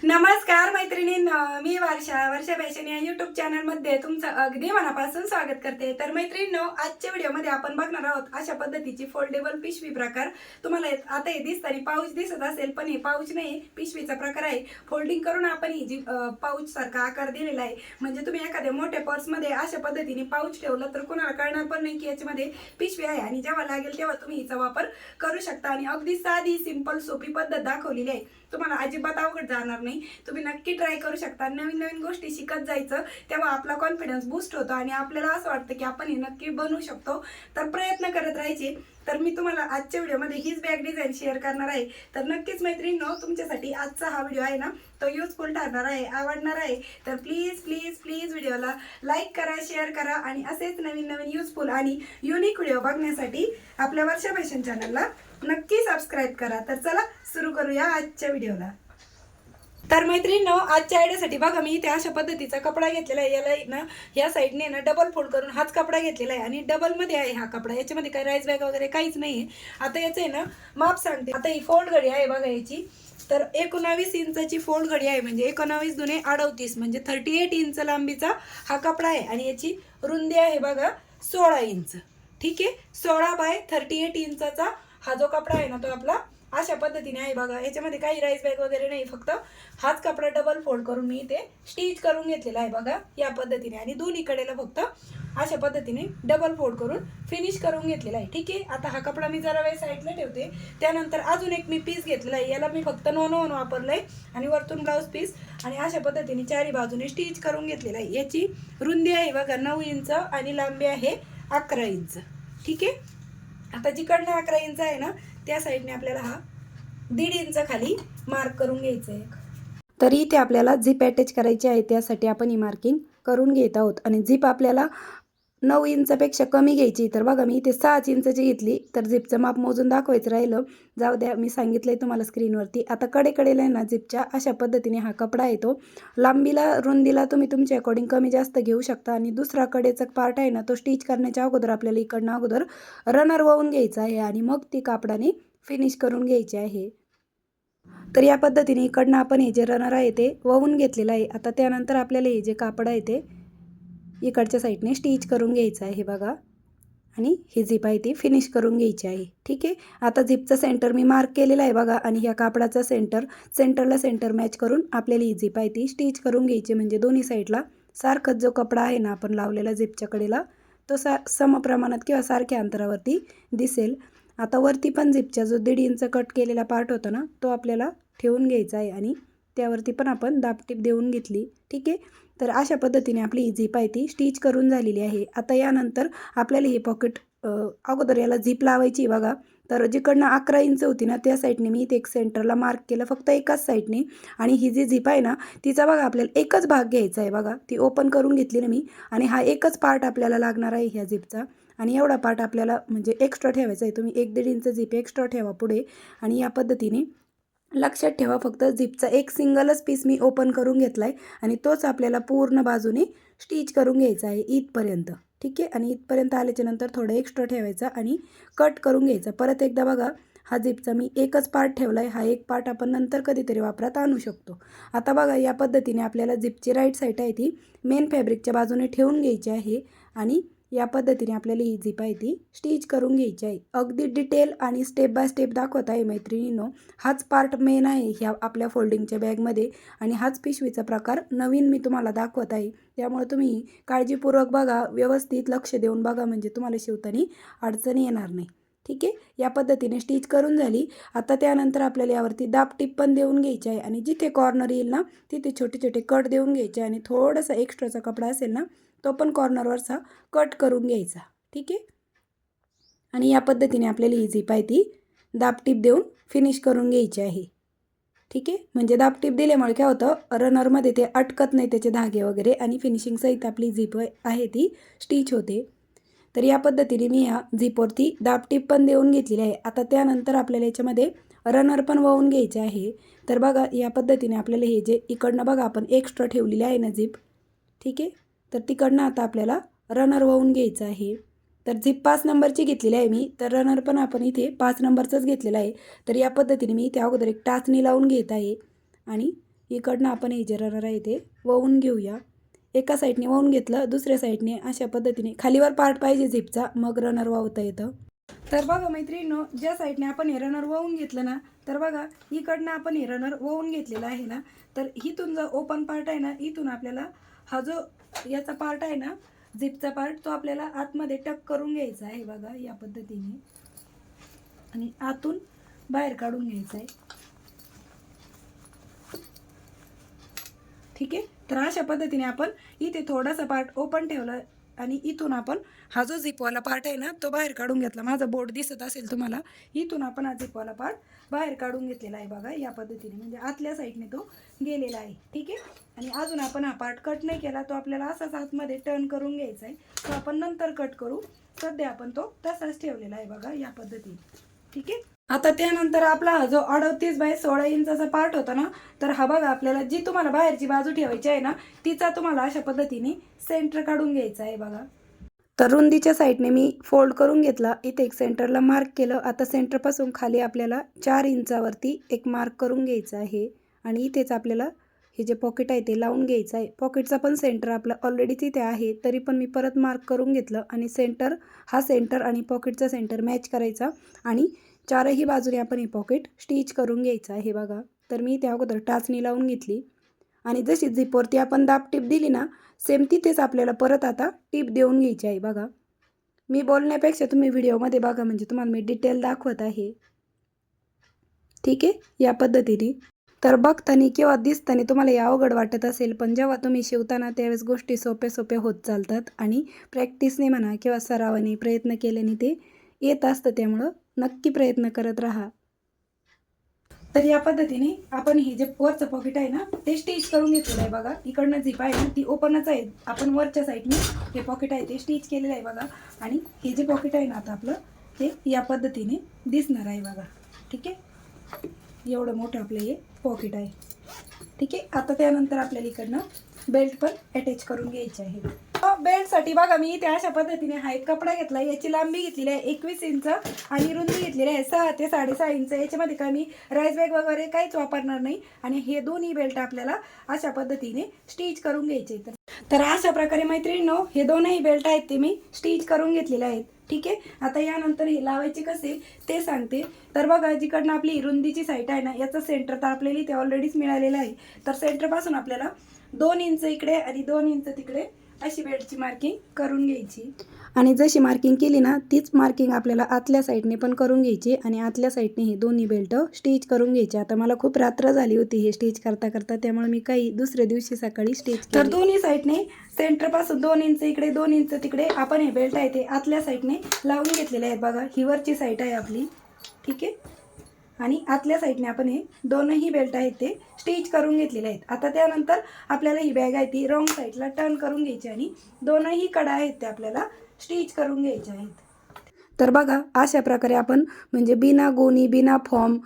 नमस्कार मैत्रिणींनो, मी वर्षा फॅशन या यूट्यूब चॅनलमध्ये तुमचं अगदी मनापासून स्वागत करते। तर मैत्रिणींनो, आजच्या व्हिडिओमध्ये आपण बघणार आहोत अशा पद्धतीची फोल्डेबल पिशवी प्रकार। तुम्हाला आता हे दिसताना पाऊच दिसत असेल, पण हे पाऊच नाही, पिशवीचा प्रकार आहे। फोल्डिंग करून आपण ही जी पाऊच सारखा आकार दिलेला आहे, म्हणजे तुम्ही एखाद्या मोठ्या पर्समध्ये अशा पद्धतीने पाऊच ठेवलं तर कोणाला कळणार पण नाही की याच्यामध्ये पिशवी आहे, आणि जेव्हा लागेल तेव्हा तुम्ही हिचा वापर करू शकता। आणि अगदी साधी सिंपल सोपी पद्धत दाखवलेली आहे, तुम्हाला अजिबात अवघड जाणार नाही। तुम्ही नक्की ट्राय करू शकता। नवीन नवीन गोष्टी शिकत जायचं, तेव्हा आपला कॉन्फिडन्स बूस्ट होतो आणि आपल्याला असं वाटतं की आपण हे नक्की बनवू शकतो। तर प्रयत्न करत राहायचे। तर मी तुम्हाला आजच्या व्हिडिओमध्ये हीच बॅग डिझाईन शेअर करणार आहे। तर नक्कीच मैत्रिणींनो, तुमच्यासाठी आजचा हा व्हिडिओ आहे ना, तो युजफुल ठरणार आहे, आवडणार आहे। तर प्लीज प्लीज प्लीज व्हिडिओला लाईक करा, शेअर करा आणि असेच नवीन नवीन युजफुल आणि युनिक व्हिडिओ बघण्यासाठी आपल्या वर्षा फॅशन चॅनलला नक्की सबस्क्राईब करा। तर चला सुरू करूया आजच्या व्हिडिओला। तर मैत्रिणींनो, आजच्या आयडियासाठी बघा, मी इथे अशा पद्धतीचा कपडा घेतलेला आहे। याला ना या साईडने ना डबल फोल्ड करून हाच कपडा घेतलेला आहे आणि डबल मध्ये आहे हा कपडा। याच्यामध्ये काही राईस बॅग वगैरे काहीच नाही आहे। आता याचं आहे ना माप सांगते। आता ही फोल्ड घडी आहे बघा याची, तर 19 इंचाची फोल्ड घडी आहे, म्हणजे 19 दुने 38 म्हणजे 38 इंच लांबीचा हा कपडा आहे। आणि याची रुंदी आहे बघा 16 इंच। ठीक आहे, 16 बाय 38 इंचाचा हा जो कपडा आहे ना, तो आपला अशा पद्धतीने आहे बघा। याच्यामध्ये काही राईस बॅग वगैरे नाही, फक्त हाच कपडा डबल फोल्ड करून मी इथे स्टिच करून घेतलेला आहे बघा या पद्धतीने। आणि दोन्ही कडेला फक्त अशा पद्धतीने डबल फोल्ड करून फिनिश करून घेतलेला आहे। ठीक आहे, आता हा कपडा मी जरा वेळ साईडला ठेवते। त्यानंतर अजून एक मी पीस घेतलेला आहे, याला मी फक्त नॉन वापरलंय आणि वरतून ब्लाउज पीस आणि अशा पद्धतीने चारी बाजूने स्टिच करून घेतलेला आहे। याची रुंदी आहे बघा 9 इंच आणि लांबी आहे 11 इंच। ठीक आहे, आता जिकडनं 11 इंच आहे ना, त्या साईडने आपल्याला हा 1.5 इंच खाली मार्क करून घ्यायचं आहे। तरी इथे आपल्याला झिप अटॅच करायची आहे, त्यासाठी आपण ही मार्किंग करून घेत आहोत। आणि झिप आपल्याला 9 इंचापेक्षा कमी घ्यायची। तर बघा, मी इथे 6 इंचाची घेतली, तर झिपचं माप मोजून दाखवायचं राहिलं, जाऊ द्या, मी सांगितलंय तुम्हाला स्क्रीनवरती। आता कडेकडेला आहे ना झिपच्या अशा पद्धतीने हा कपडा येतो। लांबीला रुंदीला तुम्ही तुमच्या अकॉर्डिंग कमी जास्त घेऊ शकता। आणि दुसरा कडेचा पार्ट आहे ना, तो स्टिच करण्याच्या अगोदर आपल्याला इकडनं अगोदर रनर वाहून घ्यायचा आहे आणि मग ती कापडाने फिनिश करून घ्यायची आहे। तर या पद्धतीने इकडनं आपण हे जे रनर आहे ते वाहून घेतलेलं आहे। आता त्यानंतर आपल्याला हे जे कापड आहे ते इकडच्या साईडने स्टिच करून घ्यायचं आहे बघा, आणि ही झिप आहे ती फिनिश करून घ्यायची आहे। ठीक आहे, आता झिपचं सेंटर मी मार्क केलेलं आहे बघा, आणि ह्या कापडाचा सेंटरला सेंटर मॅच करून आपल्याला ही झिप आहे ती स्टिच करून घ्यायची, म्हणजे दोन्ही साईडला सारखंच जो कपडा आहे ना आपण लावलेला झिपच्या कडेला, तो समप्रमाणात किंवा सारख्या अंतरावरती दिसेल। आता वरती पण झिपच्या जो 1.5 इंच कट केलेला पार्ट होता ना, तो आपल्याला ठेवून घ्यायचा आहे आणि त्यावरती पण आपण दाबटीप देऊन घेतली। ठीक आहे, तर अशा पद्धतीने आपली ही झिप आहे ती स्टिच करून झालेली आहे। आता यानंतर आपल्याला ही पॉकेट अगोदर याला झिप लावायची बघा। तर जिकडनं 11 इंच होती ना, त्या साईडने मी इथे एक सेंटरला मार्क केलं, फक्त एकाच साईडने। आणि ही जी झिप आहे ना, तिचा बघा आपल्याला एकच भाग घ्यायचा आहे बघा, ती ओपन करून घेतली ना मी, आणि हा एकच पार्ट आपल्याला लागणार आहे ह्या झिपचा। आणि एवढा पार्ट आपल्याला म्हणजे एक्स्ट्रा ठेवायचा आहे, तुम्ही 1-1.5 इंच झिप एक्स्ट्रा ठेवा पुढे। आणि या पद्धतीने लक्षात ठेवा, फक्त झिपचा एक सिंगलच पीस मी ओपन करून घेतला आहे आणि तोच आपल्याला पूर्ण बाजूने स्टिच करून घ्यायचा आहे इथपर्यंत। ठीक आहे, आणि इथपर्यंत आल्याच्या नंतर थोडं एक्स्ट्रा ठेवायचा आणि कट करून घ्यायचा। परत एकदा बघा, हा झिपचा मी एकच पार्ट ठेवला आहे, हा एक पार्ट आपण नंतर कधीतरी वापरात आणू शकतो। आता बघा, या पद्धतीने आपल्याला झिपची राईट साईड आहे ती मेन फॅब्रिकच्या बाजूने ठेवून घ्यायची आहे आणि या पद्धतीने आपल्याला ही झिप आहे ती स्टिच करून घ्यायची आहे। अगदी डिटेल आणि स्टेप बाय स्टेप दाखवत आहे मैत्रिणींनो। हाच पार्ट मेन आहे ह्या आपल्या फोल्डिंगच्या बॅगमध्ये, आणि हाच पिशवीचा प्रकार नवीन मी तुम्हाला दाखवत आहे। त्यामुळे तुम्ही काळजीपूर्वक बघा, व्यवस्थित लक्ष देऊन बघा, म्हणजे तुम्हाला शिवताना अडचणी येणार नाही। ठीक आहे, या पद्धतीने स्टिच करून झाली। आता त्यानंतर आपल्याला यावरती दाबटीप पण देऊन घ्यायची आहे, आणि जिथे कॉर्नर येईल ना तिथे छोटे छोटे कट देऊन घ्यायचे, आणि थोडासा एक्स्ट्राचा कपडा असेल ना, तो पण कॉर्नरवरचा कट करून घ्यायचा। ठीक आहे, आणि या पद्धतीने आपल्याला ही झिप आहे ती दाबटीप देऊन फिनिश करून घ्यायची आहे। ठीक आहे, म्हणजे दाबटीप दिल्यामुळे काय होतं, रनरमध्ये ते अटकत नाही त्याचे धागे वगैरे, आणि फिनिशिंग सहित आपली झिप आहे ती स्टिच होते। तर या पद्धतीने मी या झिपवरती दाबटीप पण देऊन घेतलेली आहे। आता त्यानंतर आपल्याला याच्यामध्ये रनर पण वाहून घ्यायचे आहे। तर बघा, या पद्धतीने आपल्याला हे जे इकडनं बघा आपण एक्स्ट्रा ठेवलेली आहे ना झिप, ठीक आहे, तर तिकडनं आता आपल्याला रनर वाहून घ्यायचं आहे। तर झिप 5 नंबरची घेतलेली आहे मी, तर रनर पण आपण इथे 5 नंबरचाच घेतलेला आहे। तर या पद्धतीने मी इथे अगोदर एक टाचणी लावून घेत आहे, आणि इकडनं आपण हे जे रनर आहे ते वळून घेऊया. एका साईडने वळून घेतलं, दुसऱ्या साईडने अशा पद्धतीने खालीवर पार्ट पाहिजे झिपचा, मग रनर वावता येतं. तर बघा मैत्रिणींनो, ज्या साईडने आपण हे रनर वळून घेतलं ना, तर बघा इकडनं आपण हे रनर वळून घेतलेला आहे ना, तर इथून जो ओपन पार्ट आहे ना, इथून आपल्याला हा जो याचा पार्ट आहे ना, झिपचा पार्ट, तो आपल्याला आतमध्ये टक करून घ्यायचा आहे बघा या पद्धतीने, आणि आतून बाहेर काढून घ्यायचा आहे. ठीक आहे. तर अशा पद्धतीने आपण इथे थोडासा पार्ट ओपन ठेवला आणि इथून आपण हा जो झिपवाला पार्ट आहे ना, तो बाहेर काढून घेतला. माझा बोर्ड दिसत असेल तुम्हाला, इथून आपण हा झिपवाला पार्ट बाहेर काढून घेतलेला आहे बघा या पद्धतीने, म्हणजे आतल्या साईडने तो गेलेला आहे. ठीक आहे. आणि अजून आपण हा पार्ट कट नाही केला, तो आपल्याला असाच आतमध्ये टर्न करून घ्यायचा आहे. तो आपण नंतर कट करू, सध्या आपण तो तसाच ठेवलेला आहे बघा या पद्धतीने. ठीक आहे. आता त्यानंतर आपला हा जो 38 बाय 16 इंचाचा पार्ट होता ना, तर हा बघा आपल्याला जी तुम्हाला बाहेरची बाजू ठेवायची आहे ना, तिचा तुम्हाला अशा पद्धतीने सेंटर काढून घ्यायचा आहे बघा. तर रुंदीच्या साईडने मी फोल्ड करून घेतला, इथे एक सेंटरला मार्क केलं. आता सेंटरपासून खाली आपल्याला 4 इंचावरती एक मार्क करून घ्यायचं आहे आणि इथेच आपल्याला हे जे पॉकेट आहे ते लावून घ्यायचं आहे. पॉकेटचा पण सेंटर आपला ऑलरेडी तिथे आहे, तरी पण मी परत मार्क करून घेतलं आणि सेंटर हा सेंटर आणि पॉकेटचा सेंटर मॅच करायचा आणि चारही बाजूने आपण हे पॉकेट स्टिच करून घ्यायचं आहे बघा. तर मी त्या अगोदर टाचणी लावून घेतली आणि जशी झिपवरती आपण दाब टीप दिली ना, सेम तिथेच आपल्याला परत आता टीप देऊन घ्यायची आहे बघा. मी बोलण्यापेक्षा तुम्ही व्हिडिओमध्ये बघा, म्हणजे तुम्हाला मी डिटेल दाखवत आहे. ठीक आहे, या पद्धतीने. तर बघताना किंवा दिसताना तुम्हाला हे अवघड वाटत असेल, पण जेव्हा तुम्ही शिवताना त्यावेळेस गोष्टी सोप्या सोप्या होत चालतात आणि प्रॅक्टिसने म्हणा किंवा सरावाने प्रयत्न केल्याने ते येत असतं. त्यामुळं नक्की प्रयत्न करत राहा. तर या पद्धतीने आपण हे जे वरचं पॉकेट आहे ना, ते स्टिच करून घेतलेलं आहे बघा. इकडनं झिप आहे ना, ती ओपनच आहे. आपण वरच्या साईडने हे पॉकेट आहे ते स्टिच केलेलं आहे बघा. आणि हे जे पॉकेट आहे ना आता आपलं, ते या पद्धतीने दिसणार आहे बघा. ठीक आहे. एवढं मोठं आपलं हे पॉकेट आहे. ठीक आहे. आता त्यानंतर आपल्याला इकडनं बेल्ट पण अटॅच करून घ्यायची आहे. बेल्टसाठी बघा मी इथे अशा पद्धतीने हा एक कपडा घेतला. याची लांबी घेतलेली आहे 21 इंच आणि रुंदी घेतलेली आहे 6 ते 6.5 इंच. याच्यामध्ये काय मी राईस बॅग वगैरे काहीच वापरणार नाही. आणि हे दोन्ही बेल्ट आपल्याला अशा पद्धतीने स्टिच करून घ्यायचे. तर अशा प्रकारे मैत्रिणींनो, हे दोनही बेल्ट आहेत ते मी स्टिच करून घेतलेले आहेत. ठीक आहे. आता यानंतर हे लावायचे कसे ते सांगते. तर बघा, जिकडनं आपली रुंदीची साईड आहे ना, याचं सेंटर तर आपल्याला इथे ऑलरेडीच मिळालेलं आहे. तर सेंटरपासून आपल्याला 2 इंच इकडे आणि 2 इंच तिकडे अशी बेल्टची मार्किंग करून घ्यायची. आणि जशी मार्किंग केली ना, तीच मार्किंग आपल्याला आतल्या साईडने पण करून घ्यायची आणि आतल्या साईडने हे दोन्ही बेल्ट स्टिच करून घ्यायचे. आता मला खूप रात्र झाली होती हे स्टिच करता करता, त्यामुळे मी काही दुसऱ्या दिवशी सकाळी स्टिच केली. तर दोन्ही साईडने सेंटरपासून 2 इंच इकडे 2 इंच तिकडे आपण हे बेल्ट आहे ते आतल्या साईडने लावून घेतलेले आहेत बघा. ही वरची साईड आहे आपली. ठीक आहे. आणि आतल्या साईडने आपण हे दोनही बेल्ट आहेत ते स्टिच करून घेतलेले आहेत. आता त्यानंतर आपल्याला ही बॅग आहे ती रॉंग साईडला टर्न करून घ्यायची आणि दोनही कडा आहेत ते आपल्याला स्टिच करून घ्यायचे आहेत. तर बघा, अशा प्रकारे आपण म्हणजे बिना गोणी बिना फॉर्म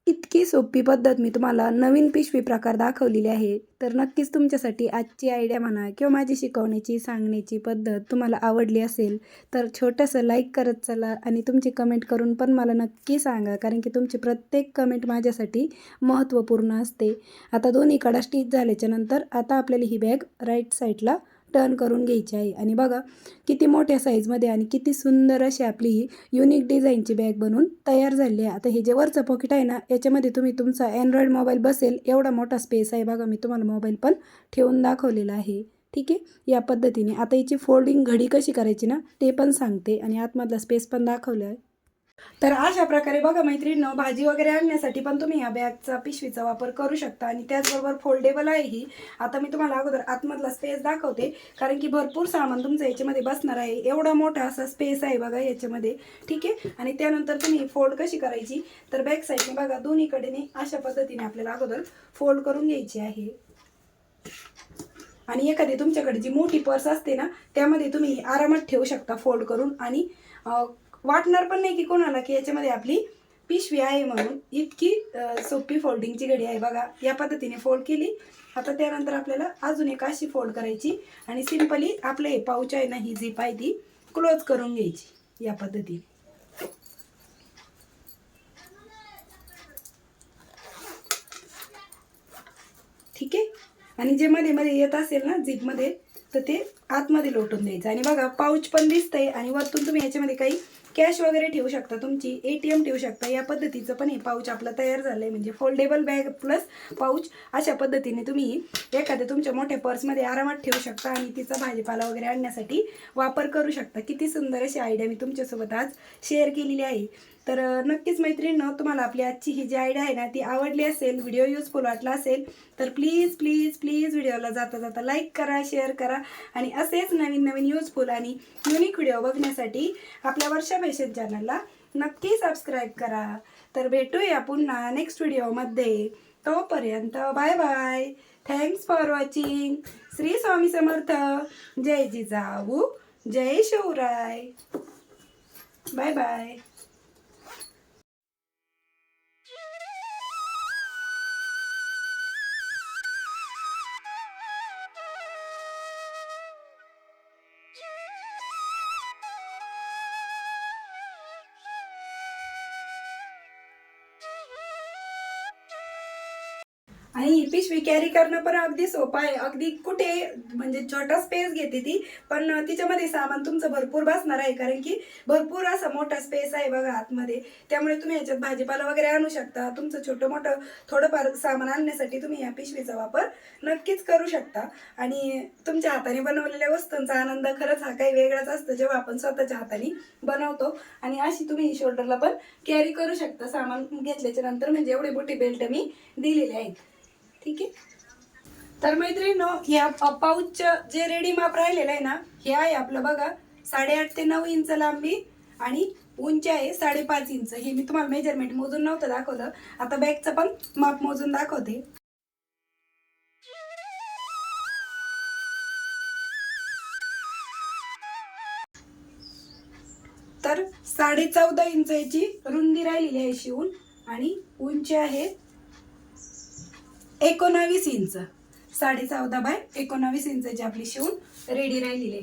इतकी सोपी पद्धत मी तुम्हाला नवीन पिशवी प्रकार दाखवलेली आहे. तर नक्कीच तुमच्यासाठी आजची आयडिया म्हणा किंवा माझी शिकवण्याची सांगण्याची पद्धत तुम्हाला आवडली असेल तर छोटंसं लाईक करत चला आणि तुमची कमेंट करून पण मला नक्की सांगा, कारण की तुमची प्रत्येक कमेंट माझ्यासाठी महत्त्वपूर्ण असते. आता दोन्ही कडा स्टिच झाल्याच्या नंतर आता आपल्याला ही बॅग राईट साईडला टर्न करून घ्यायची आहे. आणि बघा किती मोठ्या साईजमध्ये आणि किती सुंदर अशी आपली ही युनिक डिझाईनची बॅग बनवून तयार झाली आहे. आता हे जे वरचं पॉकेट आहे ना, याच्यामध्ये तुम्ही तुमचा अँड्रॉइड मोबाईल बसेल एवढा मोठा स्पेस आहे बघा. मी तुम्हाला मोबाईल पण ठेवून दाखवलेला आहे. ठीक आहे. या पद्धतीने आता याची फोल्डिंग घडी कशी करायची ना ते पण सांगते आणि आतमधला स्पेस पण दाखवला आहे. तर अशा प्रकारे बघा मैत्रिणींनो, भाजी वगैरे आणण्यासाठी पण तुम्ही या बॅगचा पिशवीचा वापर करू शकता आणि त्याचबरोबर फोल्डेबल आहे ही. आता मी तुम्हाला अगोदर आतमधला स्पेस दाखवते, कारण की भरपूर सामान तुमचं याच्यामध्ये बसणार आहे. एवढा मोठा असा स्पेस आहे बघा याच्यामध्ये. ठीक आहे. आणि त्यानंतर तुम्ही फोल्ड कशी करायची, तर बॅक साईडने बघा दोन्हीकडेने अशा पद्धतीने आपल्याला अगोदर फोल्ड करून घ्यायची आहे. आणि एखादी तुमच्याकडे जी मोठी पर्स असते ना, त्यामध्ये तुम्ही आरामात ठेवू शकता फोल्ड करून आणि वाटणार पण नाही की कोणाला की याच्यामध्ये आपली पिशवी आहे म्हणून. इतकी सोपी फोल्डिंगची घडी आहे बघा. या पद्धतीने फोल्ड केली. आता त्यानंतर आपल्याला अजून एक अशी फोल्ड करायची आणि सिंपली आपलं हे पाऊच आहे ना, ही झिप आहे ती क्लोज करून घ्यायची या पद्धतीने. ठीक आहे. आणि जे मध्ये मध्ये येत असेल ना झिपमध्ये तर ते आतमध्ये लोटून द्यायचं. आणि बघा पाऊच पण दिसतंय आणि वरतून तुम्ही याच्यामध्ये काही कॅश वगैरे ठेवू शकता, तुमची ATM ठेवू शकता. या पद्धतीचं पण हे पाऊच आपलं तयार झालं आहे. म्हणजे फोल्डेबल बॅग प्लस पाऊच अशा पद्धतीने तुम्ही एखाद्या तुमच्या मोठ्या पर्समध्ये आरामात ठेवू शकता आणि तिचा भाजीपाला वगैरे आणण्यासाठी वापर करू शकता. किती सुंदर अशी आयडिया मी तुमच्यासोबत आज शेअर केलेली आहे. तर नक्कीच मैत्रिणींनो, तुम्हाला आपली आजची ही जी आयडिया आहे ना ती आवडली असेल, व्हिडिओ युजफुल वाटला असेल तर प्लीज प्लीज प्लीज व्हिडिओला जाता जाता लाईक करा, शेअर करा आणि असेच नवीन नवीन युजफुल आणि युनिक व्हिडिओ बघण्यासाठी आपल्या वर्षा फॅशन चॅनलला नक्की सबस्क्राईब करा. तर भेटूया पुन्हा नेक्स्ट व्हिडिओमध्ये. तोपर्यंत bye bye. Thanks for watching. Shri Swami Samarth. जय जिजाऊ, जय शिवराय. Bye bye. आणि ही पिशवी कॅरी करणं पण अगदी सोपं आहे. अगदी कुठे म्हणजे छोटा स्पेस घेते ती, पण तिच्यामध्ये सामान तुमचं भरपूर बसणार आहे, कारण की भरपूर असा मोठा स्पेस आहे बघा आतमध्ये. त्यामुळे तुम्ही याच्यात भाजीपाला वगैरे आणू शकता. तुमचं छोटं मोठं थोडंफार सामान आणण्यासाठी तुम्ही या पिशवीचा वापर नक्कीच करू शकता. आणि तुमच्या हाताने बनवलेल्या वस्तूंचा आनंद खरंच हा काही वेगळाच असतो जेव्हा आपण स्वतःच्या हाताने बनवतो. आणि अशी तुम्ही शोल्डरला पण कॅरी करू शकता सामान घेतल्याच्या नंतर. म्हणजे एवढे मोठे बेल्ट मी दिलेले आहेत. ठीक आहे. तर मैत्रिणींनो, ह्या पाऊचचं जे रेडी माप राहिलेलं आहे ना, हे आहे आपलं बघा 8.5 ते 9 इंच लांबी आणि उंची आहे 5.5 इंच. हे मी तुम्हाला मेजरमेंट मोजून नव्हतं दाखवलं, आता बॅगचं पण माप मोजून दाखवते. तर 14.5 इंचाची रुंदी राहिलेली आहे शिवून आणि उंची आहे 19 इंच. 14.5 बाय 19 इंचाची आपली शिवून रेडी राहिलेली आहे.